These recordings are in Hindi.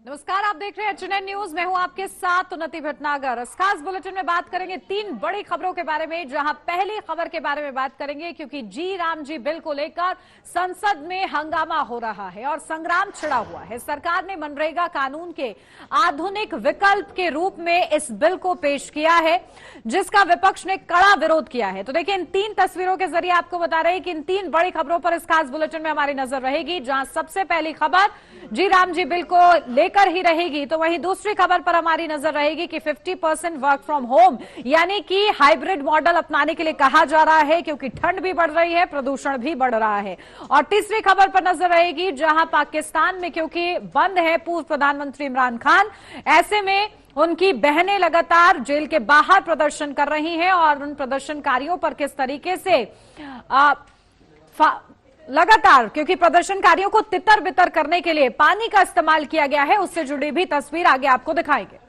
नमस्कार, आप देख रहे हैं एचएनएन न्यूज। मैं हूं आपके साथ उन्नति भटनागर। इस खास बुलेटिन में बात करेंगे तीन बड़ी खबरों के बारे में, जहां पहली खबर के बारे में बात करेंगे क्योंकि जी राम जी बिल को लेकर संसद में हंगामा हो रहा है और संग्राम छिड़ा हुआ है। सरकार ने मनरेगा कानून के आधुनिक विकल्प के रूप में इस बिल को पेश किया है, जिसका विपक्ष ने कड़ा विरोध किया है। तो देखिए, इन तीन तस्वीरों के जरिए आपको बता रहे हैं कि इन तीन बड़ी खबरों पर इस खास बुलेटिन में हमारी नजर रहेगी, जहां सबसे पहली खबर जी राम जी बिल को लेकर ही रहेगी, तो वहीं दूसरी खबर पर हमारी नजर रहेगी कि 50% वर्क फ्रॉम होम यानी कि हाइब्रिड मॉडल अपनाने के लिए कहा जा रहा है, क्योंकि ठंड भी बढ़ रही है, प्रदूषण भी बढ़ रहा है। और तीसरी खबर पर नजर रहेगी, जहां पाकिस्तान में क्योंकि बंद है पूर्व प्रधानमंत्री इमरान खान, ऐसे में उनकी बहनें लगातार जेल के बाहर प्रदर्शन कर रही हैं और उन प्रदर्शनकारियों पर किस तरीके से लगातार, क्योंकि प्रदर्शनकारियों को तितर बितर करने के लिए पानी का इस्तेमाल किया गया है, उससे जुड़ी भी तस्वीर आगे आपको दिखाएंगे।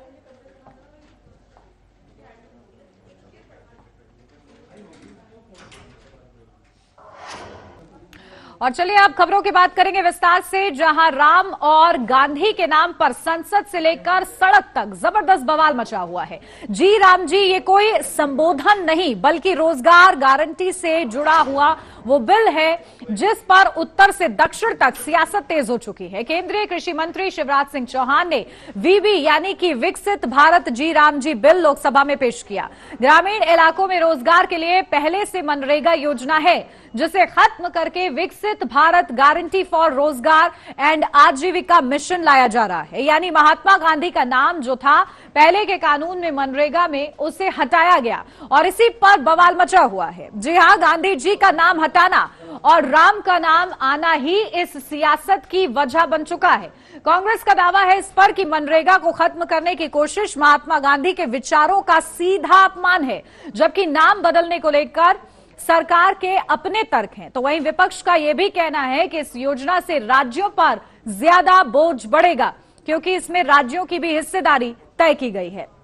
और चलिए अब खबरों की बात करेंगे विस्तार से, जहां राम और गांधी के नाम पर संसद से लेकर सड़क तक जबरदस्त बवाल मचा हुआ है। जी राम जी ये कोई संबोधन नहीं, बल्कि रोजगार गारंटी से जुड़ा हुआ वो बिल है जिस पर उत्तर से दक्षिण तक सियासत तेज हो चुकी है। केंद्रीय कृषि मंत्री शिवराज सिंह चौहान ने वीबी यानी कि विकसित भारत जी राम जी बिल लोकसभा में पेश किया। ग्रामीण इलाकों में रोजगार के लिए पहले से मनरेगा योजना है, जिसे खत्म करके विकसित भारत गारंटी फॉर रोजगार एंड आजीविका मिशन लाया जा रहा है। यानी महात्मा गांधी का नाम जो था पहले के कानून में मनरेगा में, उसे हटाया गया और इसी पर बवाल मचा हुआ है। जी हां, गांधी जी का नाम हटाना और राम का नाम आना ही इस सियासत की वजह बन चुका है। कांग्रेस का दावा है इस पर कि मनरेगा को खत्म करने की कोशिश महात्मा गांधी के विचारों का सीधा अपमान है, जबकि नाम बदलने को लेकर सरकार के अपने तर्क हैं। तो वहीं विपक्ष का यह भी कहना है कि इस योजना से राज्यों पर ज्यादा बोझ बढ़ेगा, क्योंकि इसमें राज्यों की भी हिस्सेदारी तय की गई है।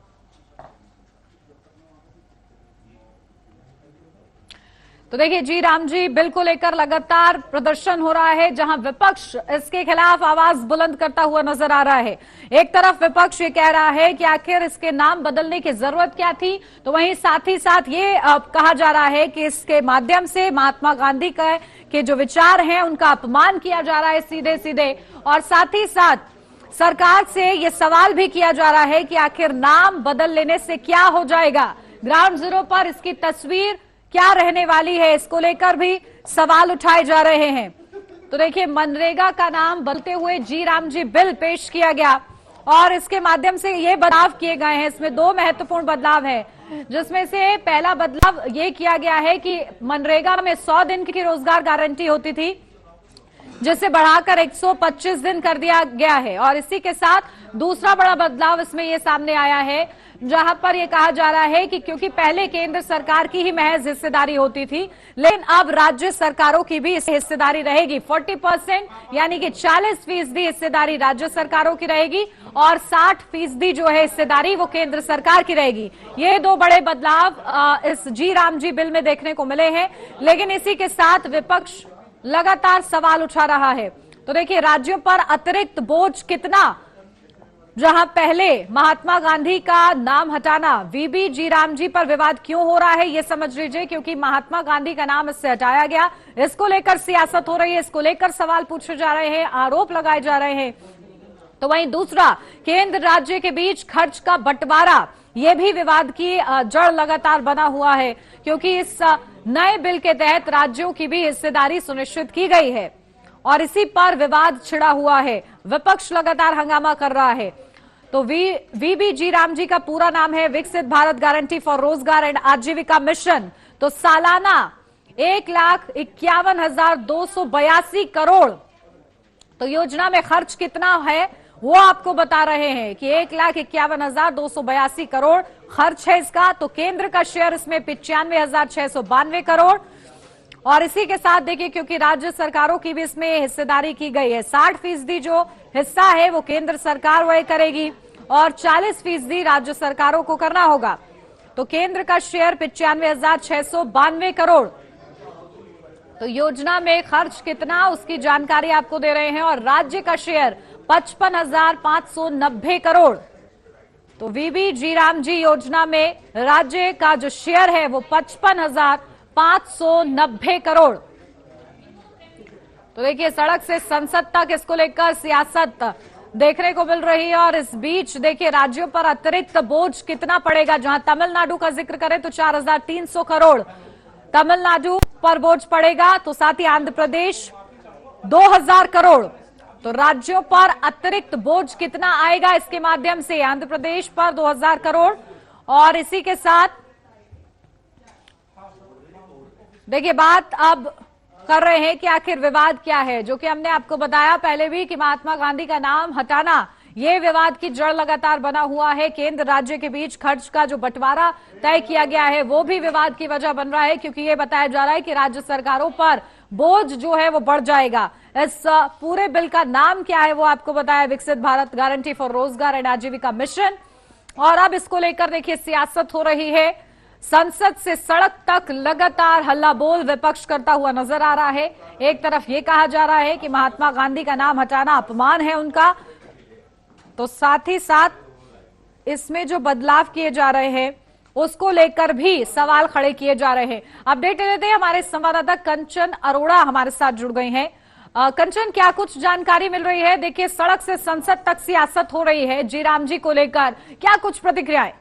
तो देखिए, जी राम जी बिल को लेकर लगातार प्रदर्शन हो रहा है, जहां विपक्ष इसके खिलाफ आवाज बुलंद करता हुआ नजर आ रहा है। एक तरफ विपक्ष ये कह रहा है कि आखिर इसके नाम बदलने की जरूरत क्या थी, तो वहीं साथ ही साथ ये कहा जा रहा है कि इसके माध्यम से महात्मा गांधी के जो विचार हैं उनका अपमान किया जा रहा है सीधे सीधे। और साथ ही साथ सरकार से ये सवाल भी किया जा रहा है कि आखिर नाम बदल लेने से क्या हो जाएगा, ग्राउंड जीरो पर इसकी तस्वीर क्या रहने वाली है, इसको लेकर भी सवाल उठाए जा रहे हैं। तो देखिए, मनरेगा का नाम बदलते हुए जी राम जी बिल पेश किया गया और इसके माध्यम से ये बदलाव किए गए हैं। इसमें दो महत्वपूर्ण बदलाव है, जिसमें से पहला बदलाव ये किया गया है कि मनरेगा में 100 दिन की रोजगार गारंटी होती थी, जिसे बढ़ाकर 125 दिन कर दिया गया है। और इसी के साथ दूसरा बड़ा बदलाव इसमें यह सामने आया है, जहां पर यह कहा जा रहा है कि क्योंकि पहले केंद्र सरकार की ही महज हिस्सेदारी होती थी, लेकिन अब राज्य सरकारों की भी इसमें हिस्सेदारी रहेगी। 40% यानी कि 40% हिस्सेदारी राज्य सरकारों की रहेगी और 60% जो है हिस्सेदारी वो केंद्र सरकार की रहेगी। ये दो बड़े बदलाव इस जी राम जी बिल में देखने को मिले हैं। लेकिन इसी के साथ विपक्ष लगातार सवाल उठा रहा है। तो देखिए, राज्यों पर अतिरिक्त बोझ कितना, जहां पहले महात्मा गांधी का नाम हटाना, वीबी जी राम जी पर विवाद क्यों हो रहा है ये समझ लीजिए, क्योंकि महात्मा गांधी का नाम इससे हटाया गया। इसको लेकर सियासत हो रही है, इसको लेकर सवाल पूछे जा रहे हैं, आरोप लगाए जा रहे हैं। तो वहीं दूसरा, केंद्र राज्य के बीच खर्च का बंटवारा, ये भी विवाद की जड़ लगातार बना हुआ है, क्योंकि इस नए बिल के तहत राज्यों की भी हिस्सेदारी सुनिश्चित की गई है और इसी पर विवाद छिड़ा हुआ है। विपक्ष लगातार हंगामा कर रहा है। तो वीबी जी राम जी का पूरा नाम है विकसित भारत गारंटी फॉर रोजगार एंड आजीविका मिशन। तो सालाना 1,51,282 करोड़, तो योजना में खर्च कितना है वो आपको बता रहे हैं कि 1,51,282 करोड़ खर्च है इसका। तो केंद्र का शेयर इसमें 95,692 करोड़। और इसी के साथ देखिए, क्योंकि राज्य सरकारों की भी इसमें हिस्सेदारी की गई है, 60% जो हिस्सा है वो केंद्र सरकार वह करेगी और 40% राज्य सरकारों को करना होगा। तो केंद्र का शेयर 95,692 करोड़। तो योजना में खर्च कितना उसकी जानकारी आपको दे रहे हैं और राज्य का शेयर 55,590 करोड़। तो वीबी राम जी योजना में राज्य का जो शेयर है वो 55,590 करोड़। तो देखिए, सड़क से संसद तक इसको लेकर सियासत देखने को मिल रही है। और इस बीच देखिए, राज्यों पर अतिरिक्त बोझ कितना पड़ेगा। जहां तमिलनाडु का जिक्र करें तो 4,300 करोड़ तमिलनाडु पर बोझ पड़ेगा, तो साथ ही आंध्र प्रदेश 2,000 करोड़। तो राज्यों पर अतिरिक्त बोझ कितना आएगा इसके माध्यम से? आंध्र प्रदेश पर 2,000 करोड़। और इसी के साथ देखिए, बात अब कर रहे हैं कि आखिर विवाद क्या है, जो कि हमने आपको बताया पहले भी कि महात्मा गांधी का नाम हटाना ये विवाद की जड़ लगातार बना हुआ है। केंद्र राज्य के बीच खर्च का जो बंटवारा तय किया गया है वो भी विवाद की वजह बन रहा है, क्योंकि ये बताया जा रहा है कि राज्य सरकारों पर बोझ जो है वो बढ़ जाएगा। इस पूरे बिल का नाम क्या है वो आपको बताया, विकसित भारत गारंटी फॉर रोजगार एंड आजीविका मिशन। और अब इसको लेकर देखिए सियासत हो रही है। संसद से सड़क तक लगातार हल्ला बोल विपक्ष करता हुआ नजर आ रहा है। एक तरफ ये कहा जा रहा है कि महात्मा गांधी का नाम हटाना अपमान है उनका, तो साथ ही साथ इसमें जो बदलाव किए जा रहे हैं उसको लेकर भी सवाल खड़े किए जा रहे हैं। अपडेट लेते हैं, हमारे संवाददाता कंचन अरोड़ा हमारे साथ जुड़ गई हैं। कंचन, क्या कुछ जानकारी मिल रही है? देखिए, सड़क से संसद तक सियासत हो रही है जी राम जी को लेकर, क्या कुछ प्रतिक्रियाएं?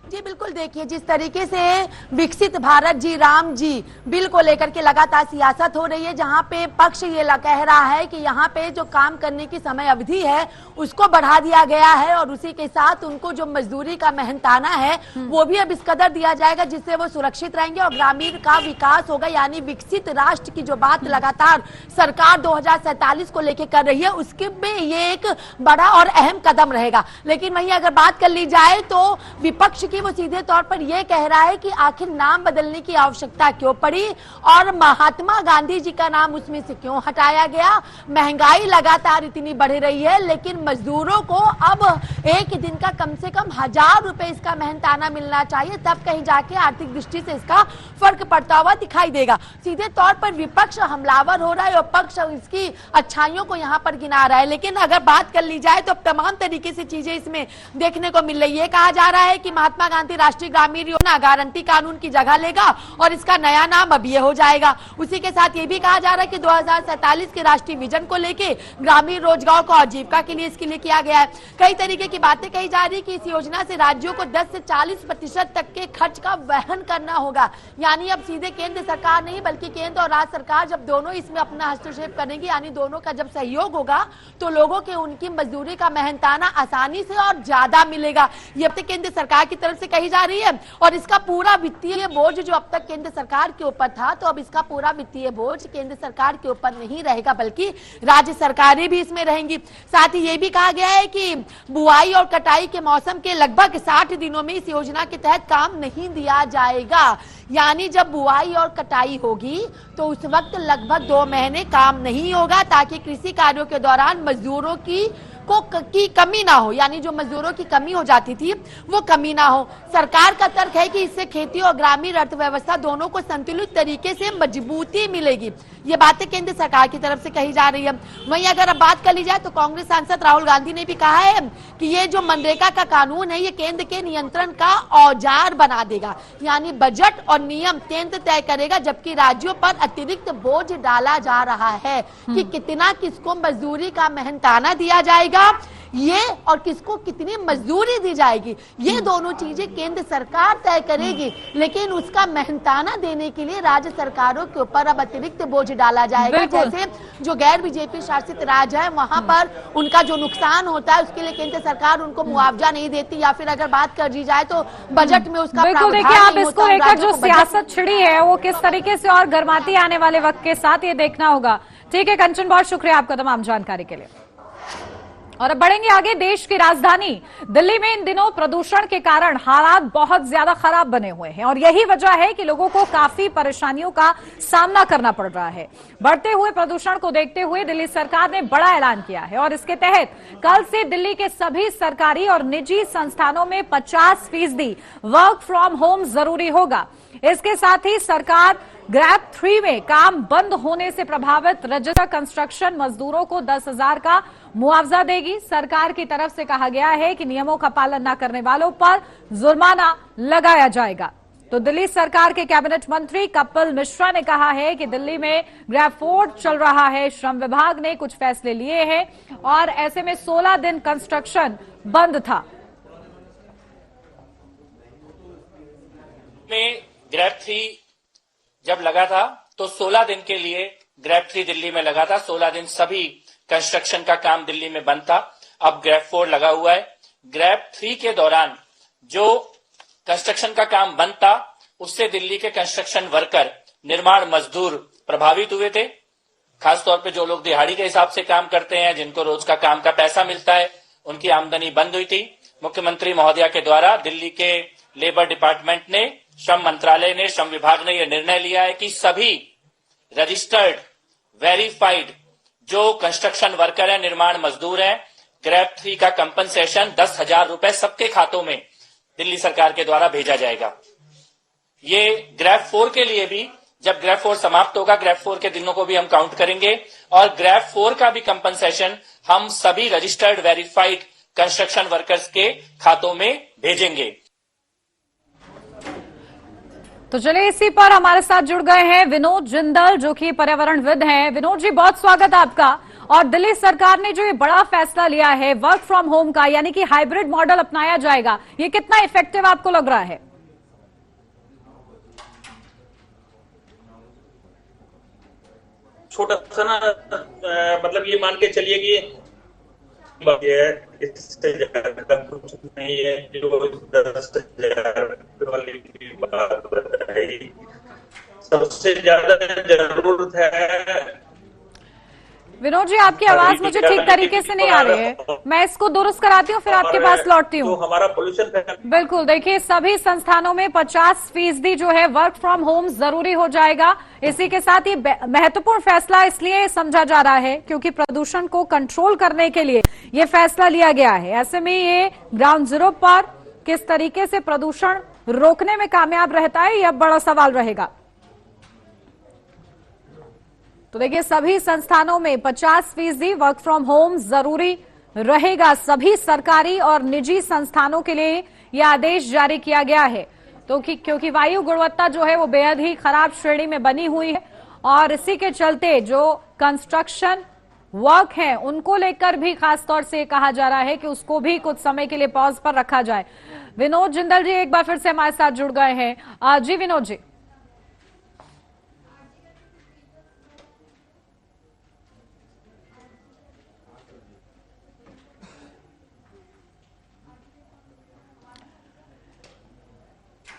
जी बिल्कुल, देखिए जिस तरीके से विकसित भारत जी राम जी बिल को लेकर के लगातार सियासत हो रही है, जहां पे पक्ष ये कह रहा है कि यहाँ पे जो काम करने की समय अवधि है उसको बढ़ा दिया गया है और उसी के साथ उनको जो मजदूरी का मेहनताना है वो भी अब इस कदर दिया जाएगा जिससे वो सुरक्षित रहेंगे और ग्रामीण का विकास होगा। यानी विकसित राष्ट्र की जो बात लगातार सरकार 2047 को लेकर कर रही है उसके में ये एक बड़ा और अहम कदम रहेगा। लेकिन वहीं अगर बात कर ली जाए तो विपक्ष की वो सीधे तौर पर यह कह रहा है कि आखिर नाम बदलने की आवश्यकता क्यों पड़ी और महात्मा गांधी जी का नाम उसमें से क्यों हटाया गया। महंगाई लगातार इतनी बढ़ रही है लेकिन मजदूरों को अब एक दिन का कम से कम 1,000 रुपए इसका मेहनताना मिलना चाहिए, तब कहीं जाके आर्थिक दृष्टि से इसका फर्क पड़ता हुआ दिखाई देगा। सीधे तौर पर विपक्ष हमलावर हो रहा है और पक्ष इसकी अच्छाइयों को यहाँ पर गिना रहा है। लेकिन अगर बात कर ली जाए तो तमाम तरीके से चीजें इसमें देखने को मिल रही है। कहा जा रहा है कि महात्मा गांधी राष्ट्रीय ग्रामीण योजना गारंटी कानून की जगह लेगा और इसका नया नाम अब ये हो जाएगा। उसी के साथ ये भी कहा जा रहा है कि 2047 के राष्ट्रीय विजन को लेके ग्रामीण रोजगार को आजीविका के लिए इसके लिए किया गया है। कई तरीके की बातें कही जा रही है कि इस योजना से राज्यों को 10 से 40% तक के खर्च का वहन करना होगा। यानी अब सीधे केंद्र सरकार नहीं बल्कि केंद्र और राज्य सरकार जब दोनों इसमें अपना हस्तक्षेप करेंगे, यानी दोनों का जब सहयोग होगा तो लोगों के उनकी मजदूरी का मेहनताना आसानी से और ज्यादा मिलेगा। ये अब तक केंद्र सरकार की तरफ से कही जा रही है और इसका पूरा वित्तीय बोझ जो अब तक केंद्र सरकार के ऊपर था, तो अब इसका पूरा वित्तीय बोझ केंद्र सरकार के ऊपर नहीं रहेगा बल्कि राज्य सरकारें भी इसमें रहेंगी। साथ ही ये भी कहा गया है कि बुआई और कटाई के मौसम के लगभग 60 दिनों में इस योजना के तहत काम नहीं दिया जाएगा। यानी जब बुआई और कटाई होगी तो उस वक्त लगभग 2 महीने काम नहीं होगा ताकि कृषि कार्यों के दौरान मजदूरों की कमी ना हो, यानी जो मजदूरों की कमी हो जाती थी वो कमी ना हो। सरकार का तर्क है कि इससे खेती और ग्रामीण अर्थव्यवस्था दोनों को संतुलित तरीके से मजबूती मिलेगी। ये बातें केंद्र सरकार की तरफ से कही जा रही है। वहीं अगर अब बात कर ली जाए तो कांग्रेस सांसद राहुल गांधी ने भी कहा है कि ये जो मनरेगा का कानून है ये केंद्र के नियंत्रण का औजार बना देगा। यानी बजट और नियम केंद्र तय करेगा जबकि राज्यों पर अतिरिक्त बोझ डाला जा रहा है कि कितना किसको मजदूरी का मेहनताना दिया जाएगा ये और किसको कितनी मजदूरी दी जाएगी, ये दोनों चीजें केंद्र सरकार तय करेगी। लेकिन उसका मेहनताना देने के लिए राज्य सरकारों के ऊपर अब अतिरिक्त बोझ डाला जाएगा। जैसे जो गैर बीजेपी शासित राज्य है वहां पर उनका जो नुकसान होता है उसके लिए केंद्र सरकार उनको मुआवजा नहीं देती या फिर अगर बात कर दी जाए तो बजट में उसका प्रावधान नहीं होता। आप इसको लेकर जो सियासत छिड़ी है वो किस तरीके से और गर्माती आने वाले वक्त के साथ ये देखना होगा। ठीक है कंचन, बहुत शुक्रिया आपका तमाम जानकारी के लिए। और अब बढ़ेंगे आगे। देश की राजधानी दिल्ली में इन दिनों प्रदूषण के कारण हालात बहुत ज्यादा खराब बने हुए हैं और यही वजह है कि लोगों को काफी परेशानियों का सामना करना पड़ रहा है। बढ़ते हुए प्रदूषण को देखते हुए दिल्ली सरकार ने बड़ा ऐलान किया है और इसके तहत कल से दिल्ली के सभी सरकारी और निजी संस्थानों में 50% वर्क फ्रॉम होम जरूरी होगा। इसके साथ ही सरकार ग्रैप 3 में काम बंद होने से प्रभावित रजिस्टर कंस्ट्रक्शन मजदूरों को 10,000 का मुआवजा देगी। सरकार की तरफ से कहा गया है कि नियमों का पालन न करने वालों पर जुर्माना लगाया जाएगा। तो दिल्ली सरकार के कैबिनेट मंत्री कपिल मिश्रा ने कहा है कि दिल्ली में ग्रैप 4 चल रहा है, श्रम विभाग ने कुछ फैसले लिए हैं और ऐसे में 16 दिन कंस्ट्रक्शन बंद था। में ग्रैप 3 जब लगा था तो 16 दिन के लिए ग्रैप 3 दिल्ली में लगा था। 16 दिन सभी कंस्ट्रक्शन का काम दिल्ली में बंद था। अब ग्रैप 4 लगा हुआ है। ग्रैप 3 के दौरान जो कंस्ट्रक्शन का काम बंद था उससे दिल्ली के कंस्ट्रक्शन वर्कर, निर्माण मजदूर प्रभावित हुए थे। खासतौर पे जो लोग दिहाड़ी के हिसाब से काम करते हैं, जिनको रोज का काम का पैसा मिलता है, उनकी आमदनी बंद हुई थी। मुख्यमंत्री महोदया के द्वारा दिल्ली के लेबर डिपार्टमेंट ने, श्रम मंत्रालय ने, श्रम विभाग ने यह निर्णय लिया है कि सभी रजिस्टर्ड, वेरीफाइड जो कंस्ट्रक्शन वर्कर हैं, निर्माण मजदूर हैं, ग्रैप 3 का कंपनसेशन 10,000 रुपए सबके खातों में दिल्ली सरकार के द्वारा भेजा जाएगा। ये ग्रैप 4 के लिए भी, जब ग्रैप 4 समाप्त होगा, ग्रैप 4 के दिनों को भी हम काउंट करेंगे और ग्रैप 4 का भी कंपनसेशन हम सभी रजिस्टर्ड, वेरीफाइड कंस्ट्रक्शन वर्कर्स के खातों में भेजेंगे। तो चलिए, इसी पर हमारे साथ जुड़ गए हैं विनोद जिंदल, जो कि पर्यावरणविद हैं। विनोद जी, बहुत स्वागत है आपका। और दिल्ली सरकार ने जो ये बड़ा फैसला लिया है वर्क फ्रॉम होम का, यानी कि हाइब्रिड मॉडल अपनाया जाएगा, ये कितना इफेक्टिव आपको लग रहा है? छोटा सा ना, मतलब ये मान के चलिए कि इससे ज्यादा कुछ नहीं है। जो 10,000 वाली बात बताई, सबसे ज्यादा जरूरत है। विनोद जी, आपकी आवाज मुझे ठीक तरीके से नहीं आ रही है। मैं इसको दुरुस्त कराती हूँ, फिर आपके पास लौटती हूँ। तो हमारा पोल्यूशन, बिल्कुल, देखिए, सभी संस्थानों में 50% जो है वर्क फ्रॉम होम जरूरी हो जाएगा। इसी के साथ ही महत्वपूर्ण फैसला इसलिए समझा जा रहा है क्योंकि प्रदूषण को कंट्रोल करने के लिए ये फैसला लिया गया है। ऐसे में ये ग्राउंड जीरो पर किस तरीके से प्रदूषण रोकने में कामयाब रहता है, यह बड़ा सवाल रहेगा। तो देखिए, सभी संस्थानों में 50% वर्क फ्रॉम होम जरूरी रहेगा। सभी सरकारी और निजी संस्थानों के लिए यह आदेश जारी किया गया है। तो क्योंकि वायु गुणवत्ता जो है वो बेहद ही खराब श्रेणी में बनी हुई है और इसी के चलते जो कंस्ट्रक्शन वर्क है उनको लेकर भी खासतौर से कहा जा रहा है कि उसको भी कुछ समय के लिए पॉज पर रखा जाए। विनोद जिंदल जी एक बार फिर से हमारे साथ जुड़ गए हैं। जी विनोद जी,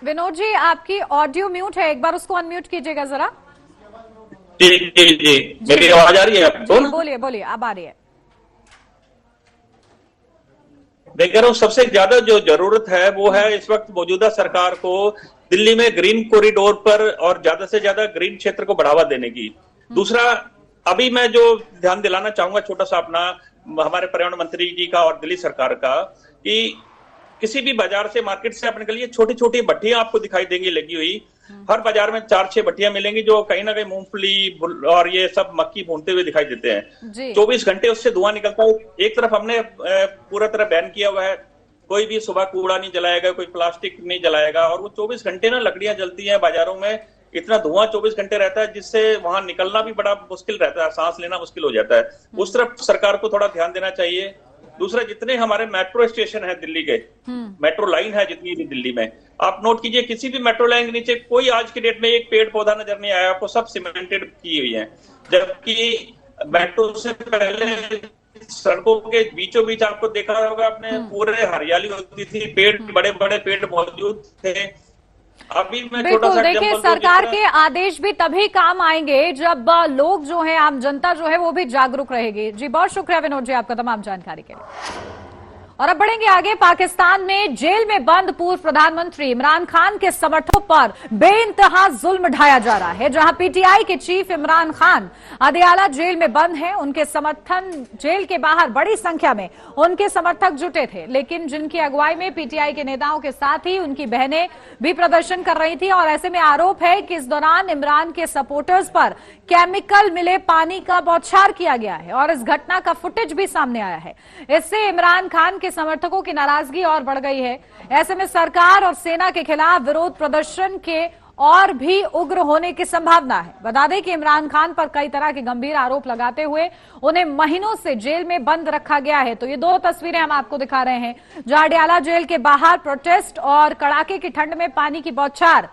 विनोद जी आपकी ऑडियो म्यूट है, एक बार उसको अनम्यूट कीजिएगा जरा। जी जी जी, मेरी आवाज आ रही है आपको? बोलिए बोलिए, अब आ रही है। देख रहा हूँ, सबसे ज्यादा जो जरूरत है वो है इस वक्त मौजूदा सरकार को दिल्ली में ग्रीन कॉरिडोर पर और ज्यादा से ज्यादा ग्रीन क्षेत्र को बढ़ावा देने की। दूसरा, अभी मैं जो ध्यान दिलाना चाहूंगा छोटा सा अपना, हमारे पर्यावरण मंत्री जी का और दिल्ली सरकार का, कि किसी भी बाजार से, मार्केट से अपने के लिए छोटी छोटी भट्टियां आपको दिखाई देंगी लगी हुई। हर बाजार में 4-6 भट्टियां मिलेंगी जो कहीं ना कहीं मूंगफली और ये सब मक्की भूनते हुए दिखाई देते हैं। 24 घंटे उससे धुआं निकलता है। एक तरफ हमने पूरा तरह बैन किया हुआ है, कोई भी सुबह कूड़ा नहीं जलाएगा, कोई प्लास्टिक नहीं जलाएगा। और वो 24 घंटे ना लकड़ियां जलती हैं बाजारों में, इतना धुआं 24 घंटे रहता है जिससे वहां निकलना भी बड़ा मुश्किल रहता है, सांस लेना मुश्किल हो जाता है। उस तरफ सरकार को थोड़ा ध्यान देना चाहिए। दूसरा, जितने हमारे मेट्रो स्टेशन है दिल्ली के, मेट्रो लाइन है जितनी भी दिल्ली में, आप नोट कीजिए, किसी भी मेट्रो लाइन के नीचे कोई आज की डेट में एक पेड़ पौधा नजर नहीं आया आपको, सब सीमेंटेड की हुई है। जबकि मेट्रो से पहले सड़कों के बीचों बीच आपको देखा होगा आपने, पूरे हरियाली होती थी, पेड़, बड़े बड़े पेड़ मौजूद थे। अभी मैं बिल्कुल, देखिए, सरकार के आदेश भी तभी काम आएंगे जब लोग जो है, आम जनता जो है वो भी जागरूक रहेगी। जी बहुत शुक्रिया विनोद जी आपका तमाम जानकारी के लिए। और अब बढ़ेंगे आगे। पाकिस्तान में जेल में बंद पूर्व प्रधानमंत्री इमरान खान के समर्थकों पर बेइंतहा जुल्म ढाया जा रहा है। जहां पीटीआई के चीफ इमरान खान अदियाला जेल में बंद हैं, उनके समर्थन जेल के बाहर बड़ी संख्या में उनके समर्थक जुटे थे, लेकिन जिनकी अगुवाई में पीटीआई के नेताओं के साथ ही उनकी बहनें भी प्रदर्शन कर रही थी। और ऐसे में आरोप है कि इस दौरान इमरान के सपोर्टर्स पर केमिकल मिले पानी का बौछार किया गया है और इस घटना का फुटेज भी सामने आया है। इससे इमरान खान के समर्थकों की नाराजगी और बढ़ गई है। ऐसे में सरकार और सेना के खिलाफ विरोध प्रदर्शन के और भी उग्र होने की संभावना है। बता दें कि इमरान खान पर कई तरह के गंभीर आरोप लगाते हुए उन्हें महीनों से जेल में बंद रखा गया है। तो ये दो तस्वीरें हम आपको दिखा रहे हैं, जहां अडियाला जेल के बाहर प्रोटेस्ट और कड़ाके की ठंड में पानी की बौछार।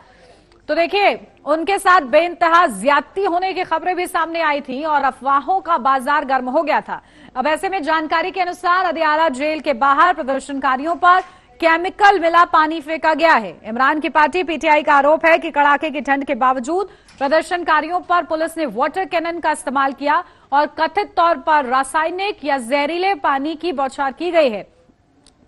तो देखिए, उनके साथ बेइंतहा ज्यादती होने की खबरें भी सामने आई थी और अफवाहों का बाजार गर्म हो गया था। अब ऐसे में जानकारी के अनुसार अदियाला जेल के बाहर प्रदर्शनकारियों पर केमिकल मिला पानी फेंका गया है। इमरान की पार्टी पीटीआई का आरोप है कि कड़ाके की ठंड के बावजूद प्रदर्शनकारियों पर पुलिस ने वाटर कैनन का इस्तेमाल किया और कथित तौर पर रासायनिक या जहरीले पानी की बौछार की गई है।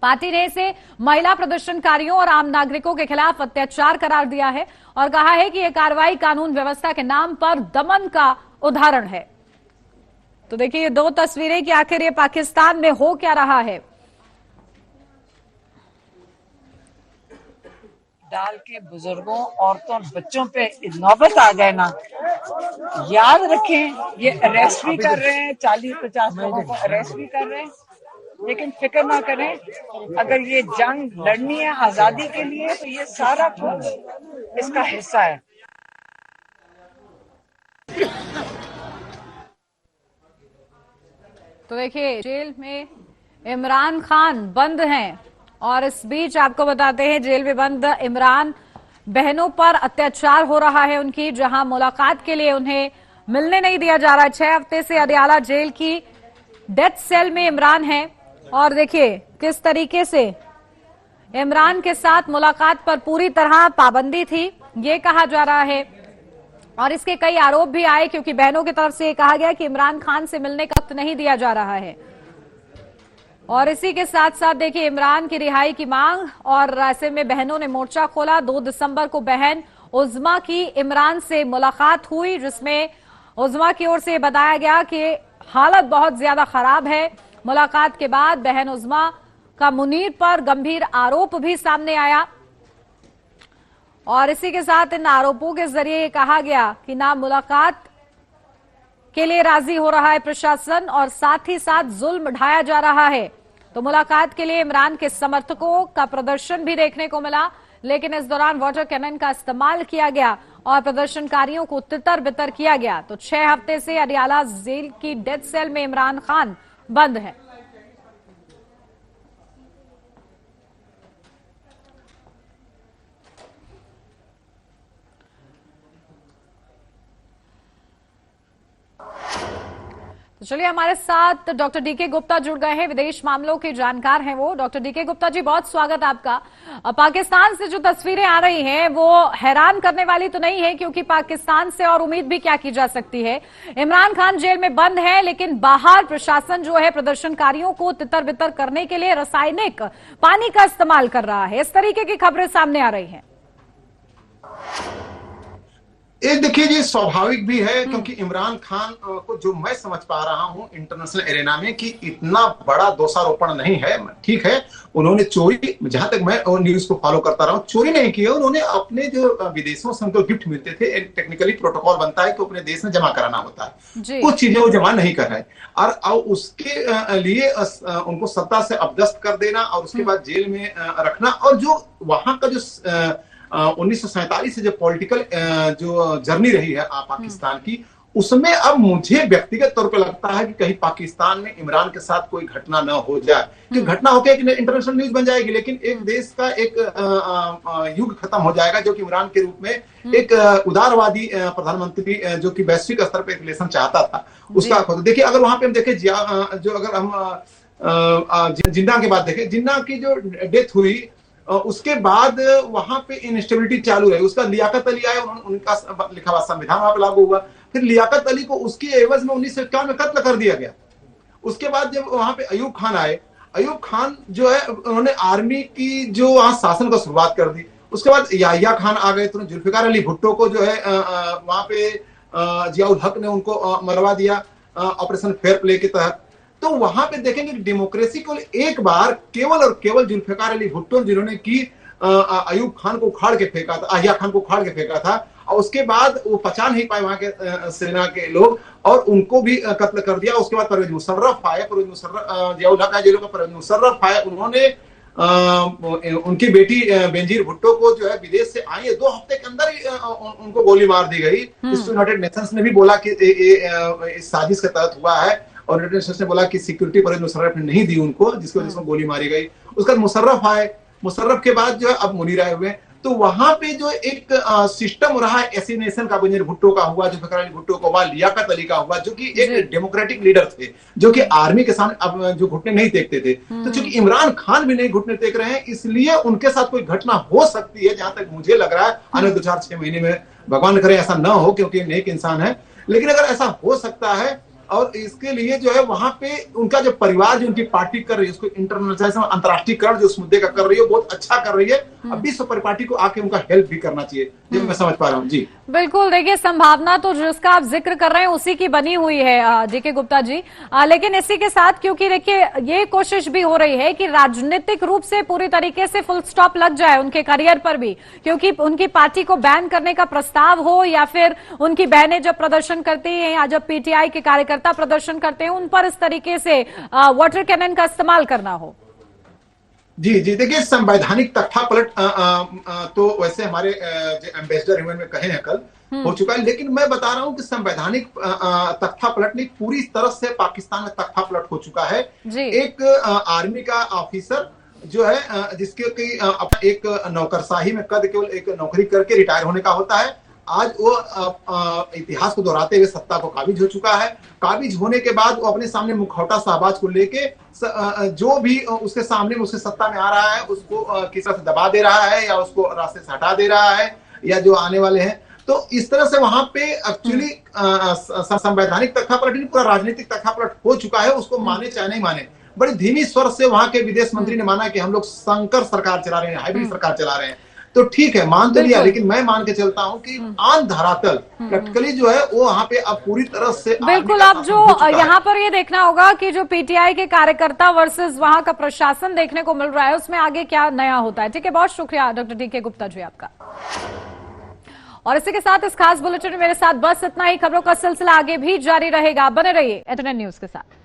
पार्टी ने इसे महिला प्रदर्शनकारियों और आम नागरिकों के खिलाफ अत्याचार करार दिया है और कहा है कि यह कार्रवाई कानून व्यवस्था के नाम पर दमन का उदाहरण है। तो देखिए, ये दो तस्वीरें कि आखिर ये पाकिस्तान में हो क्या रहा है। डाल के बुजुर्गों, औरतों और बच्चों पे नौबत आ गए ना, याद रखें ये अरेस्ट भी कर रहे हैं, 40-50 लोगों को अरेस्ट भी कर रहे हैं, लेकिन फिक्र ना करें, अगर ये जंग लड़नी है आजादी के लिए तो ये सारा कुछ इसका हिस्सा है। तो देखिए, जेल में इमरान खान बंद हैं और इस बीच आपको बताते हैं जेल में बंद इमरान बहनों पर अत्याचार हो रहा है उनकी, जहां मुलाकात के लिए उन्हें मिलने नहीं दिया जा रहा है। 6 हफ्ते से अदियाला जेल की डेथ सेल में इमरान है और देखिए किस तरीके से इमरान के साथ मुलाकात पर पूरी तरह पाबंदी थी, ये कहा जा रहा है। और इसके कई आरोप भी आए क्योंकि बहनों की तरफ से ये कहा गया कि इमरान खान से मिलने का वक्त नहीं दिया जा रहा है। और इसी के साथ साथ देखिए इमरान की रिहाई की मांग, और ऐसे में बहनों ने मोर्चा खोला। 2 दिसंबर को बहन उज़्मा की इमरान से मुलाकात हुई, जिसमें उज़्मा की ओर से बताया गया कि हालत बहुत ज्यादा खराब है। मुलाकात के बाद बहन उज़्मा का मुनीर पर गंभीर आरोप भी सामने आया और इसी के साथ इन आरोपों के जरिए कहा गया कि ना मुलाकात के लिए राजी हो रहा है प्रशासन और साथ ही साथ जुल्म ढाया जा रहा है। तो मुलाकात के लिए इमरान के समर्थकों का प्रदर्शन भी देखने को मिला, लेकिन इस दौरान वाटर कैनन का इस्तेमाल किया गया और प्रदर्शनकारियों को तितर बितर किया गया। तो 6 हफ्ते से अडियाला जेल की डेथ सेल में इमरान खान बंद है। तो चलिए, हमारे साथ डॉक्टर डीके गुप्ता जुड़ गए हैं, विदेश मामलों के जानकार हैं वो। डॉक्टर डीके गुप्ता जी, बहुत स्वागत आपका। पाकिस्तान से जो तस्वीरें आ रही हैं वो हैरान करने वाली तो नहीं है, क्योंकि पाकिस्तान से और उम्मीद भी क्या की जा सकती है। इमरान खान जेल में बंद है, लेकिन बाहर प्रशासन जो है प्रदर्शनकारियों को तितर बितर करने के लिए रासायनिक पानी का इस्तेमाल कर रहा है। इस तरीके की खबरें सामने आ रही हैं। एक देखिए, ये स्वाभाविक भी है क्योंकि इमरान खान को जो मैं समझ पा रहा हूं इंटरनेशनल एरेना में कि इतना बड़ा दोषारोपण नहीं है। ठीक है, उन्होंने चोरी, जहां तक मैं न्यूज को फॉलो करता रहा हूं, चोरी नहीं की है। उन्होंने अपने जो विदेशों से उनको गिफ्ट मिलते थे, एक टेक्निकली प्रोटोकॉल बनता है कि अपने देश में जमा कराना होता है, कुछ चीजें वो जमा नहीं कर रहे और उसके लिए उनको सत्ता से अपदस्थ कर देना और उसके बाद जेल में रखना। और जो वहां का जो 1947 से जो पॉलिटिकल जो जर्नी रही है पाकिस्तान की, उसमें अब मुझे व्यक्तिगत तौर पे लगता है कि कहीं पाकिस्तान में इमरान के साथ कोई घटना न हो जाए, कि घटना होकर एक इंटरनेशनल न्यूज बन जाएगी, लेकिन एक देश का एक युग खत्म हो जाएगा जो कि इमरान के रूप में एक उदारवादी प्रधानमंत्री जो कि वैश्विक स्तर पर रिलेशन चाहता था, उसका। देखिए, अगर वहां पे हम देखें, जो अगर हम जिन्ना के बाद देखें, जिन्ना की जो डेथ हुई उसके बाद वहां पे इंस्टेबिलिटी चालू रही। उसका लियाकत अली आए, उनका लिखा हुआ संविधान वहां पे लागू हुआ। फिर लियाकत अली को उसकी एवज में 1951 में कत्ल कर दिया गया। उसके बाद जब वहां पे अयूब खान आए, अयूब खान जो है उन्होंने आर्मी की जो वहां शासन को शुरुआत कर दी। उसके बाद याहिया खान आ गए, तो जुल्फिकार अली भुट्टो को जो है वहां पे जियाउल हक ने उनको मरवा दिया ऑपरेशन फेयर प्ले के तहत। तो वहां पे देखेंगे डेमोक्रेसी को एक बार केवल और केवल जुल्फिकार अली भुट्टो जिन्होंने की अयूब खान को उखाड़ के फेंका था, याहिया खान को उखाड़ के फेंका था, और उसके बाद वो पचा नहीं पाए वहां के सेना के लोग और उनको भी कत्ल कर दिया। उसके बाद परवेज मुशर्रफ आए, परवेज मुशर्रफ जियाउल हक जेलों का परवेज मुशर्रफ आए, उन्होंने उनकी बेटी बेनजीर भुट्टो को जो है विदेश से आई है 2 हफ्ते के अंदर ही उनको गोली मार दी गई। इस यूनाइटेड नेशंस ने भी बोला कि इस साजिश के तहत हुआ है, और यूनाइटेड नेशंस ने बोला कि सिक्योरिटी परवेज मुशर्रफ ने नहीं दी उनको, जिसकी वजह से गोली मारी गई। उसके बाद मुशर्रफ आए, मुशर्रफ के बाद जो है अब मुनीर आए हुए। तो वहां पे जो एक सिस्टम रहा है एसिनेशन का, बेनजीर भुट्टो का हुआ, जुल्फिकार अली भुट्टो का हुआ, लियाकत अली का हुआ, जो कि एक डेमोक्रेटिक लीडर थे, जो कि आर्मी के सामने अब जो घुटने नहीं टेकते थे। तो चूंकि इमरान खान भी नहीं घुटने टेक रहे हैं, इसलिए उनके साथ कोई घटना हो सकती है, जहां तक मुझे लग रहा है आने 2-4-6 महीने में, भगवान करे ऐसा ना हो क्योंकि नेक इंसान है, लेकिन अगर ऐसा हो सकता है, और इसके लिए जो है वहां पे उनका जो परिवार जो उनकी पार्टी कर रही है उसको इंटरनेशनल अंतर्राष्ट्रीयकरण जो उस मुद्दे का कर रही है बहुत अच्छा कर रही है। अब विश्व परिपाटी को आके उनका हेल्प भी करना चाहिए, जो मैं समझ पा रहा हूँ। जी बिल्कुल, देखिए संभावना तो जिसका आप जिक्र कर रहे हैं उसी की बनी हुई है डीके गुप्ता जी, लेकिन इसी के साथ क्योंकि देखिए ये कोशिश भी हो रही है कि राजनीतिक रूप से पूरी तरीके से फुल स्टॉप लग जाए उनके करियर पर भी, क्योंकि उनकी पार्टी को बैन करने का प्रस्ताव हो या फिर उनकी बहनें जब प्रदर्शन करती हैं या जब पीटीआई के कार्यकर्ता प्रदर्शन करते हैं उन पर इस तरीके से वाटर कैनन का इस्तेमाल करना हो। जी जी, देखिए संवैधानिक तख्ता पलट तो वैसे हमारे एम्बेसडर ह्यूमन में कहे हैं कल हो चुका है, लेकिन मैं बता रहा हूं कि संवैधानिक तख्ता पलट नहीं, पूरी तरह से पाकिस्तान में तख्ता पलट हो चुका है। एक आर्मी का ऑफिसर जो है जिसके की एक नौकरशाही में कद केवल एक नौकरी करके रिटायर होने का होता है, आज वो इतिहास को दोहराते हुए सत्ता को काबिज हो चुका है। काबिज होने के बाद वो अपने सामने मुखौटा शहबाज को लेके जो भी उसके सामने उसके सत्ता में आ रहा है उसको किस तरह से दबा दे रहा है या उसको रास्ते से हटा दे रहा है, या जो आने वाले हैं। तो इस तरह से वहां पे एक्चुअली संवैधानिक तख्तापलट पूरा राजनीतिक तख्तापलट हो चुका है, उसको माने चाहे नहीं माने। बड़ी धीमी स्वर से वहां के विदेश मंत्री ने माना कि हम लोग संकर सरकार चला रहे हैं, हाइब्रिड सरकार चला रहे हैं। तो ठीक है, मान तो लिया, लेकिन मैं मान के चलता हूं कि आन धरातल प्रैक्टिकली जो है वो वहां पे अब पूरी तरह से बिल्कुल। अब जो यहाँ पर ये देखना होगा कि जो पीटीआई के कार्यकर्ता वर्सेस वहां का प्रशासन देखने को मिल रहा है उसमें आगे क्या नया होता है। ठीक है, बहुत शुक्रिया डॉक्टर डीके गुप्ता जी आपका। और इसी के साथ इस खास बुलेटिन में मेरे साथ बस इतना ही। खबरों का सिलसिला आगे भी जारी रहेगा, बने रहिए एटन न्यूज के साथ।